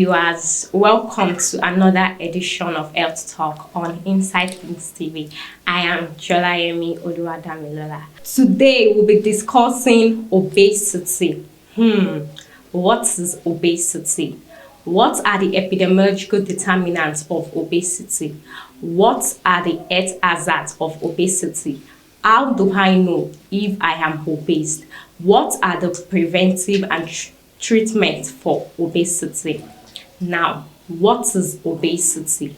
viewers, welcome to another edition of Health Talk on Inside Things TV. I am Jolayemi Damilola. Today we'll be discussing obesity. What is obesity? What are the epidemiological determinants of obesity? What are the health hazards of obesity? How do I know if I am obese? What are the preventive and treatment for obesity? Now, what is obesity?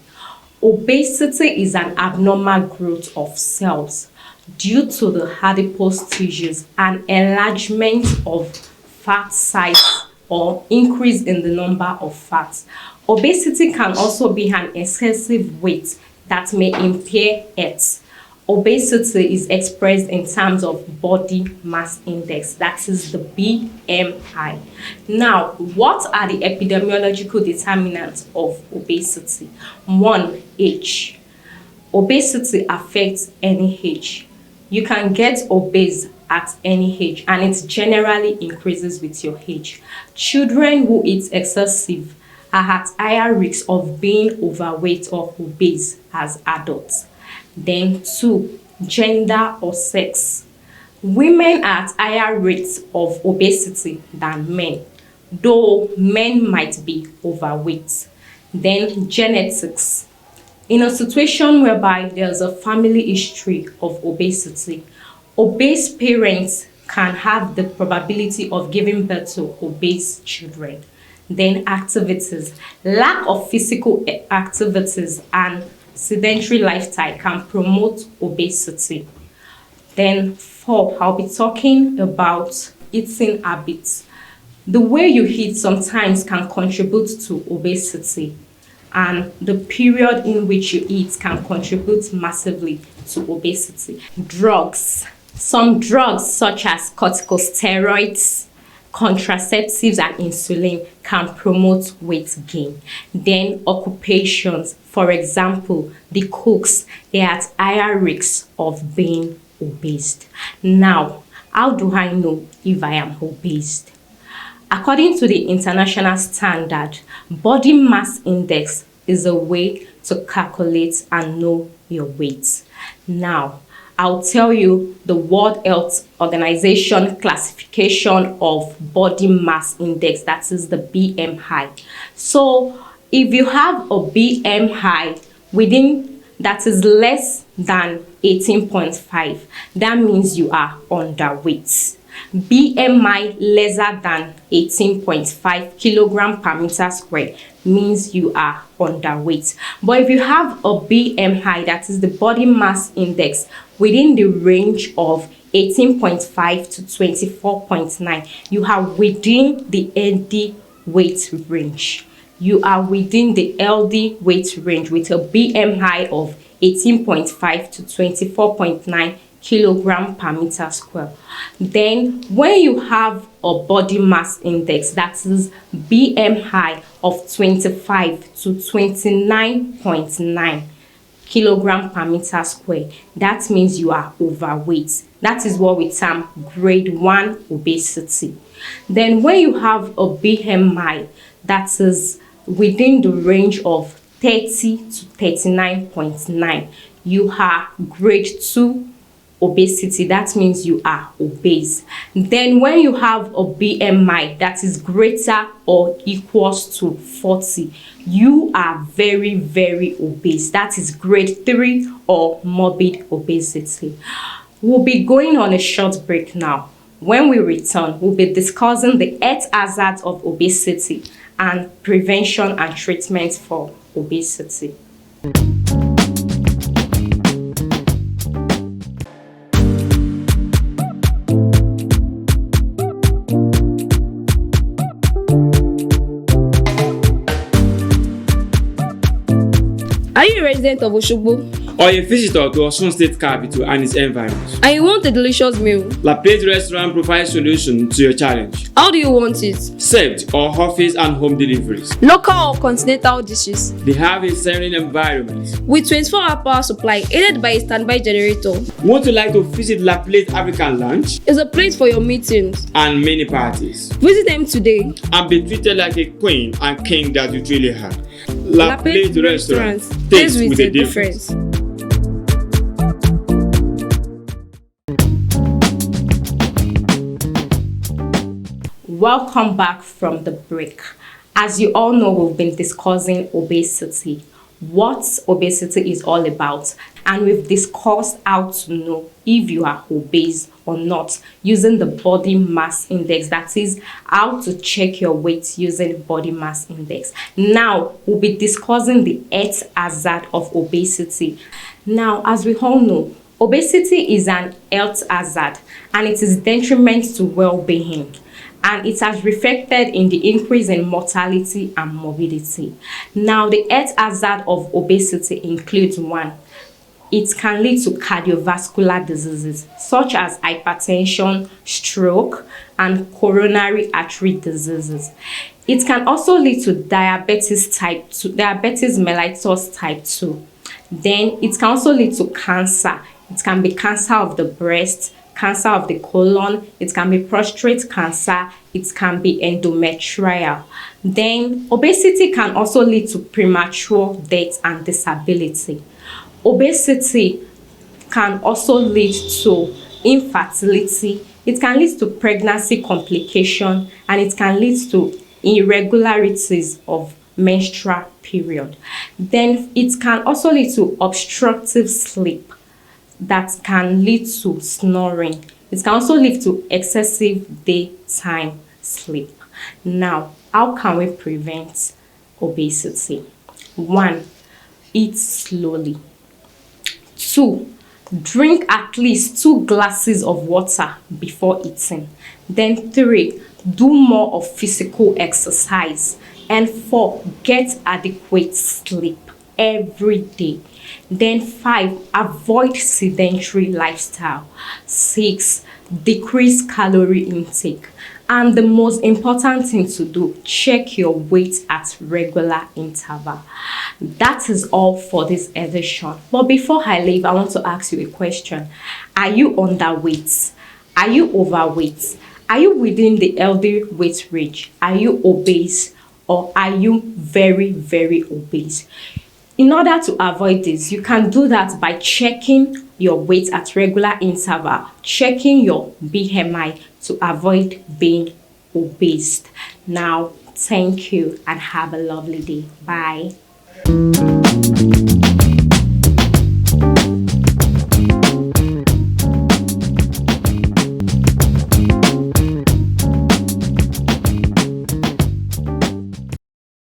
Obesity is an abnormal growth of cells due to the adipose tissues and enlargement of fat size or increase in the number of fats. Obesity can also be an excessive weight that may impair health. Obesity is expressed in terms of body mass index, that is the BMI. Now, what are the epidemiological determinants of obesity? 1. Age. Obesity affects any age. You can get obese at any age, and it generally increases with your age. Children who eat excessive are at higher risk of being overweight or obese as adults. Then 2, gender or sex. Women are at higher rates of obesity than men, though men might be overweight. Then genetics. In a situation whereby there's a family history of obesity, obese parents can have the probability of giving birth to obese children. Then activities. Lack of physical activities and sedentary lifestyle can promote obesity. Then 4, I'll be talking about eating habits. The way you eat sometimes can contribute to obesity, and the period in which you eat can contribute massively to obesity. Drugs. Some drugs such as corticosteroids, contraceptives and insulin can promote weight gain. Then occupations, for example, the cooks, they are at higher risk of being obese. Now, how do I know if I am obese? According to the international standard, body mass index is a way to calculate and know your weight. Now, I'll tell you the World Health Organization classification of body mass index, that is the BMI. So if you have a BMI that is less than 18.5, that means you are underweight. BMI lesser than 18.5 kilogram per meter square means you are underweight. But if you have a BMI, that is the body mass index, within the range of 18.5 to 24.9, you are within the healthy weight range. You are within the healthy weight range with a BMI of 18.5 to 24.9 kilogram per meter square. Then when you have a body mass index, that is BMI of 25 to 29.9 kilogram per meter square, that means you are overweight. That is what we term grade 1 obesity. Then when you have a BMI that is within the range of 30 to 39.9, you are grade 2 obesity. That means you are obese. Then when you have a BMI that is greater or equals to 40, you are very, very obese. That is grade 3 or morbid obesity. We'll be going on a short break now. When we return, we'll be discussing the health hazards of obesity and prevention and treatment for obesity. Are you a resident of Oshogbo? or a visitor to Osun State capital and its environs, and you want a delicious meal, La Plate Restaurant provides solution to your challenge. how do you want it? Served or office and home deliveries. Local or continental dishes, They have a serene environment. with 24-hour power supply aided by a standby generator. Want to like to visit La Plate African Lounge It's a place for your meetings. and many parties, Visit them today. and be treated like a queen and king that you truly have. La Plate Restaurant, taste with a difference. Welcome back from the break. As you all know, we've been discussing obesity, what obesity is all about, and we've discussed how to know if you are obese or not using the body mass index. That is how to check your weight using body mass index. Now we'll be discussing the health hazard of obesity. Now, as we all know, obesity is an health hazard and it is detriment to well-being, and it has reflected in the increase in mortality and morbidity. Now, the health hazard of obesity includes: 1, it can lead to cardiovascular diseases such as hypertension, stroke, and coronary artery diseases. It can also lead to diabetes mellitus type 2. Then it can also lead to cancer. It can be cancer of the breast, cancer of the colon, it can be prostate cancer, it can be endometrial. Then obesity can also lead to premature death and disability. Obesity can also lead to infertility, it can lead to pregnancy complication, and it can lead to irregularities of menstrual period. Then it can also lead to obstructive sleep that can lead to snoring. It can also lead to excessive daytime sleep. Now, how can we prevent obesity? 1, eat slowly. 2, drink at least 2 glasses of water before eating. Then 3, do more of physical exercise. And 4, get adequate sleep every day. Then 5, avoid sedentary lifestyle. 6, decrease calorie intake. And the most important thing to do, check your weight at regular interval. That is all for this edition. But before I leave, I want to ask you a question. Are you underweight? Are you overweight? Are you within the healthy weight range? Are you obese? Or are you very, very obese? In order to avoid this, you can do that by checking your weight at regular interval, checking your BMI to avoid being obese. Now, thank you and have a lovely day. Bye.